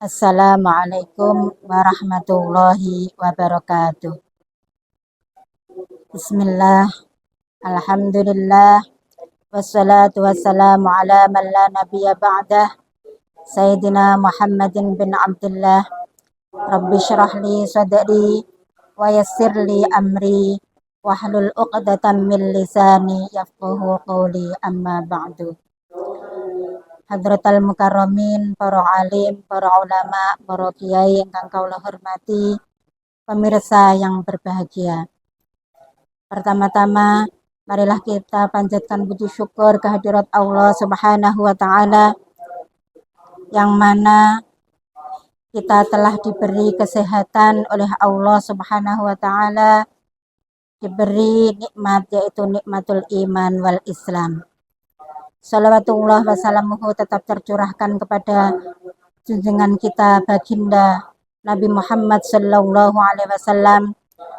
Assalamualaikum warahmatullahi wabarakatuh. Bismillah, alhamdulillah, wassalatu wassalamu ala man la nabiyya ba'dah, Sayyidina Muhammadin bin Abdullah. Rabbi syrah li sadri wa yassir li amri wahlul uqdatan min lisani yafqahu qawli, amma ba'du. Hadratal mukarramin, para alim, para ulama, para kiai ingkang kaula hormati, pemirsa yang berbahagia. Pertama-tama, marilah kita panjatkan puji syukur kehadirat Allah Subhanahu wa taala yang mana kita telah diberi kesehatan oleh Allah Subhanahu wa taala, diberi nikmat yaitu nikmatul iman wal Islam. Salawatullah wassalamuhu tetap tercurahkan kepada junjungan kita baginda Nabi Muhammad sallallahu alaihi wasallam.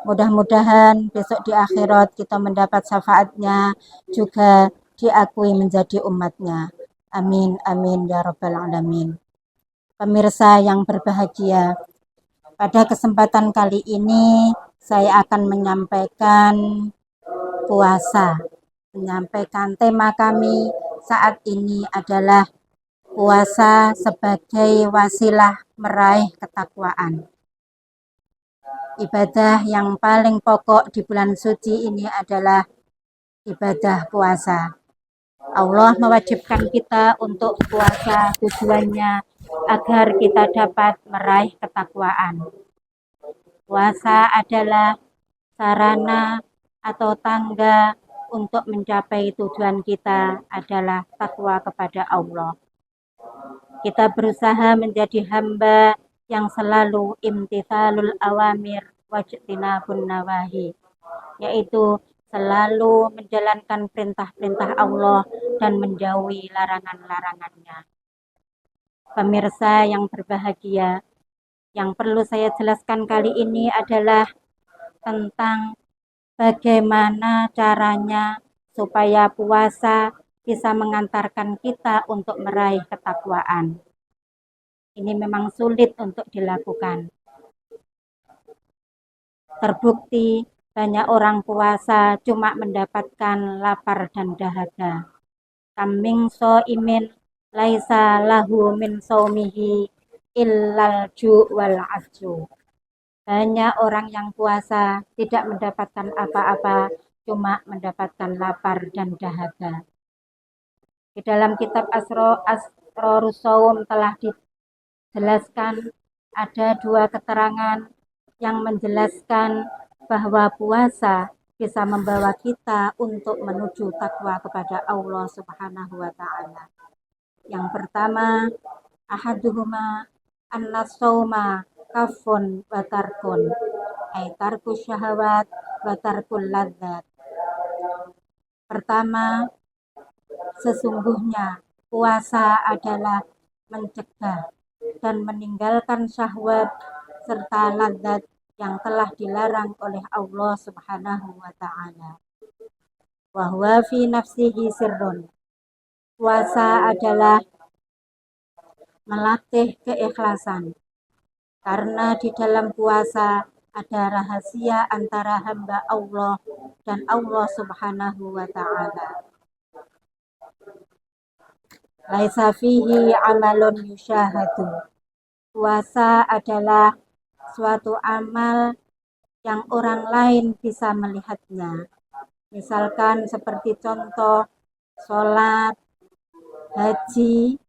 Mudah-mudahan besok di akhirat kita mendapat syafaatnya, juga diakui menjadi umatnya. Amin, amin, ya rabbal alamin. Pemirsa yang berbahagia, pada kesempatan kali ini saya akan menyampaikan puasa. Menyampaikan tema kami saat ini adalah puasa sebagai wasilah meraih ketakwaan. Ibadah yang paling pokok di bulan suci ini adalah ibadah puasa. Allah mewajibkan kita untuk puasa, tujuannya agar kita dapat meraih ketakwaan. Puasa adalah sarana atau tangga untuk mencapai tujuan kita adalah takwa kepada Allah. Kita berusaha menjadi hamba yang selalu imtithalul awamir wajtinabun nawahi, yaitu selalu menjalankan perintah-perintah Allah dan menjauhi larangan-larangannya. Pemirsa yang berbahagia, yang perlu saya jelaskan kali ini adalah tentang bagaimana caranya supaya puasa bisa mengantarkan kita untuk meraih ketakwaan. Ini memang sulit untuk dilakukan. Terbukti banyak orang puasa cuma mendapatkan lapar dan dahaga. Kaming imin laisa lahu min saumihi illal ju' wal asju. Banyak orang yang puasa tidak mendapatkan apa-apa, cuma mendapatkan lapar dan dahaga. Di dalam kitab Asrorus Shaum telah dijelaskan ada dua keterangan yang menjelaskan bahwa puasa bisa membawa kita untuk menuju takwa kepada Allah Subhanahu wa taala. Yang pertama, ahaduhuma an-nasauma kafun wa tarkun, ay tarku syahawat wa tarkul ladzat. Pertama, sesungguhnya puasa adalah mencegah dan meninggalkan syahwat serta ladzat yang telah dilarang oleh Allah Subhanahu wa taala. Wa huwa fi nafsihi sirrun. Puasa adalah melatih keikhlasan. Karena di dalam puasa ada rahasia antara hamba Allah dan Allah Subhanahu wa taala. Laisa fihi amalun yusyahadu. Puasa adalah suatu amal yang orang lain bisa melihatnya. Misalkan seperti contoh sholat, haji,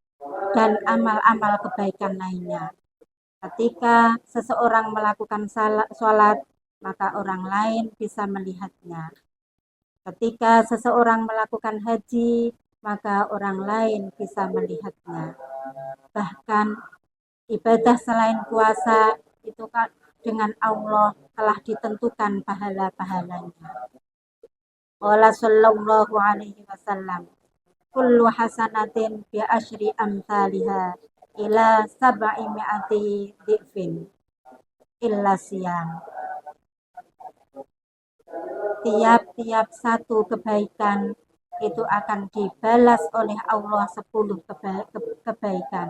dan amal-amal kebaikan lainnya. Ketika seseorang melakukan sholat, maka orang lain bisa melihatnya. Ketika seseorang melakukan haji, maka orang lain bisa melihatnya. Bahkan ibadah selain puasa itu dengan Allah telah ditentukan pahala-pahalanya. Qala sallallahu alaihi wasallam, kullu hasanatin bi asyri amsalha ila sab'i mi'ati dhifin illa siyam. Tiap-tiap satu kebaikan itu akan dibalas oleh Allah 10 kebaikan.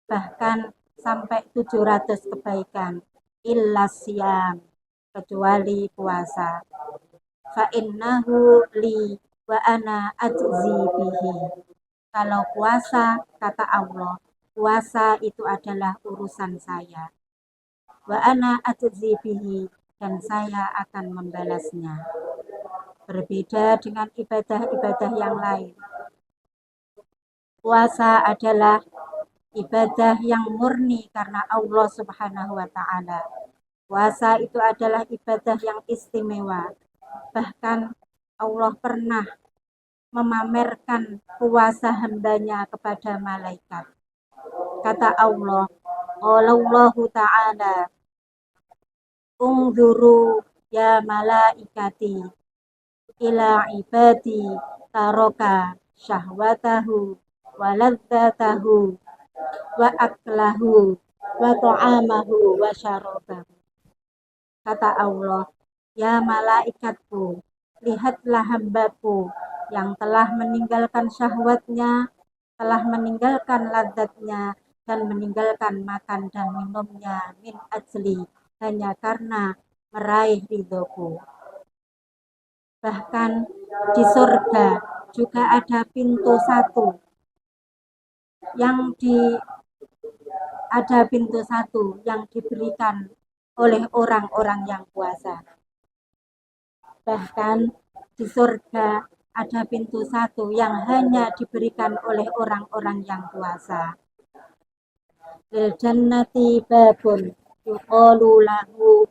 Bahkan sampai 700 kebaikan. Illa siyam, kecuali puasa. Fa innahu li wa ana ajzi bihi. Kalau puasa, kata Allah, puasa itu adalah urusan saya. Wa ana ajzi bihi, dan saya akan membalasnya. Berbeda dengan ibadah-ibadah yang lain. Puasa adalah ibadah yang murni karena Allah Subhanahu wa Ta'ala. Puasa itu adalah ibadah yang istimewa. Bahkan Allah pernah memamerkan puasa hambanya kepada malaikat. Kata Allah, Allahu Ta'ala, Ungzuru ya malaikati ila ibadi taroka syahwatahu wa ladzatahu wa aklahu wa ta'amahu wa syarabahu. Kata Allah, ya malaikatku, lihatlah hambaku yang telah meninggalkan syahwatnya, telah meninggalkan ladzatnya, dan meninggalkan makan dan minumnya min ajli, hanya karena meraih ridhoku. Bahkan di surga juga ada pintu satu yang diberikan oleh orang-orang yang puasa. Bahkan di surga ada pintu satu yang hanya diberikan oleh orang-orang yang puasa. Lil jannati babun yuqalu lahu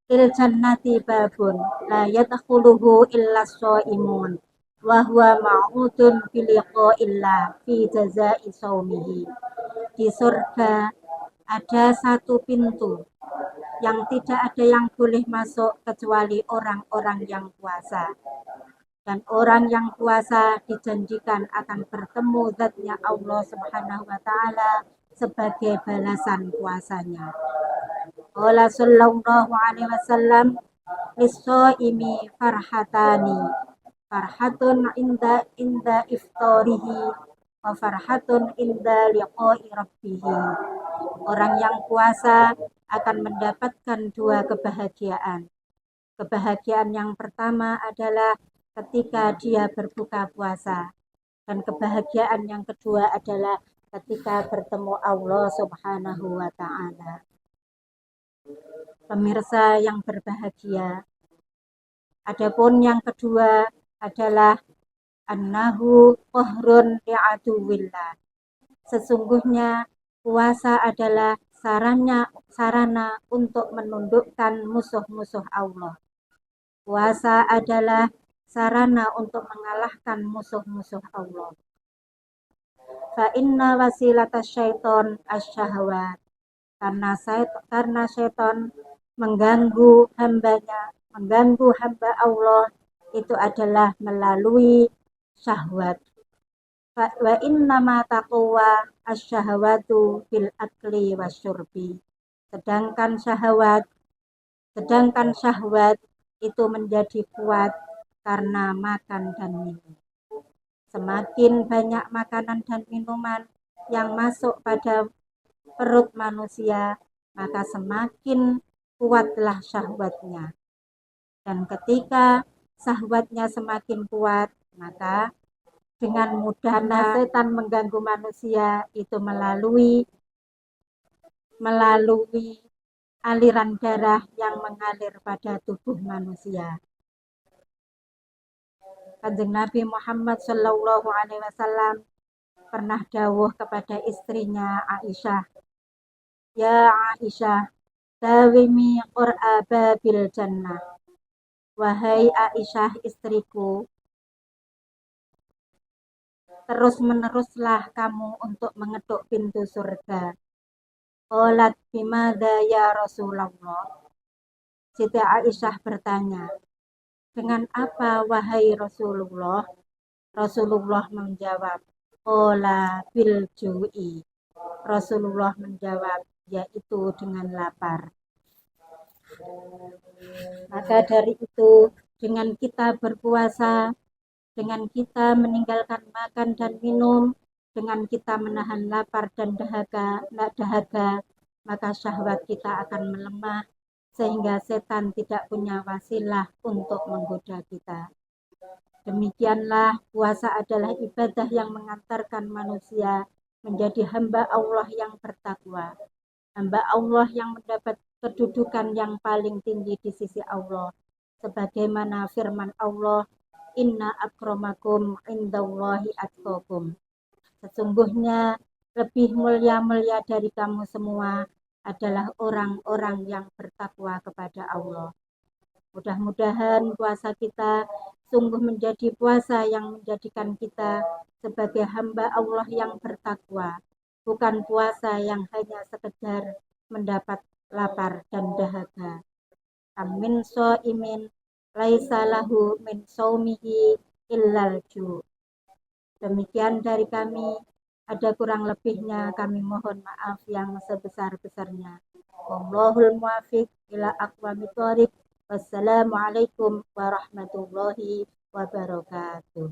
Lil jannati babun la yadkhuluhu illa shaimun wa huwa ma'udun bi liqa'illah fi jazai saumihi. Di surga ada satu pintu yang tidak ada yang boleh masuk kecuali orang-orang yang puasa. Dan orang yang puasa dijanjikan akan bertemu zatnya Allah Subhanahu wa Ta'ala sebagai balasan puasanya. Qala sallallahu alaihi wasallam, lis-shaimi farhatani, farhatun inda iftarihi wa farhatun inda liqa'i rabbih. Orang yang puasa akan mendapatkan dua kebahagiaan. Kebahagiaan yang pertama adalah ketika dia berbuka puasa, dan kebahagiaan yang kedua adalah ketika bertemu Allah Subhanahu wa Ta'ala. Pemirsa yang berbahagia, adapun yang kedua adalah annahu qahrun li'aduwillah. Sesungguhnya puasa adalah sarana untuk menundukkan musuh-musuh Allah. Puasa adalah sarana untuk mengalahkan musuh-musuh Allah. Fa inna wasilata syaiton asyahwat. Karena syaitan mengganggu hamba Allah itu adalah melalui syahwat. Wa inna ma taqwa asyahwatu fil akli wasyurbi. Sedangkan syahwat itu menjadi kuat karena makan dan minum. Semakin banyak makanan dan minuman yang masuk pada perut manusia, maka semakin kuatlah syahwatnya. Dan ketika syahwatnya semakin kuat, maka dengan mudahnya setan mengganggu manusia itu melalui aliran darah yang mengalir pada tubuh manusia. Kanjeng Nabi Muhammad Shallallahu Alaihi Wasallam pernah dawuh kepada istrinya Aisyah, ya Aisyah, dawimi qur'aba bil jannah. Wahai Aisyah istriku, terus-meneruslah kamu untuk mengetuk pintu surga. Qalat bimadza ya Rasulullah. Siti Aisyah bertanya, dengan apa wahai Rasulullah? Rasulullah menjawab, qala bil ju'i. Rasulullah menjawab, yaitu dengan lapar. Maka dari itu, dengan kita berpuasa, dengan kita meninggalkan makan dan minum, dengan kita menahan lapar dan dahaga, maka syahwat kita akan melemah sehingga setan tidak punya wasilah untuk menggoda kita. Demikianlah puasa adalah ibadah yang mengantarkan manusia menjadi hamba Allah yang bertakwa, hamba Allah yang mendapat kedudukan yang paling tinggi di sisi Allah, sebagaimana firman Allah, inna akramakum indallahi atqakum. Sesungguhnya lebih mulia dari kamu semua adalah orang-orang yang bertakwa kepada Allah. Mudah-mudahan puasa kita sungguh menjadi puasa yang menjadikan kita sebagai hamba Allah yang bertakwa, bukan puasa yang hanya sekedar mendapat lapar dan dahaga. Amin imin laisa lahu min saumihi illal ju. Demikian dari kami, ada kurang lebihnya kami mohon maaf yang sebesar-besarnya. Wallahul muwaffiq ila aqwamit thoriq. Wassalamualaikum warahmatullahi wabarakatuh.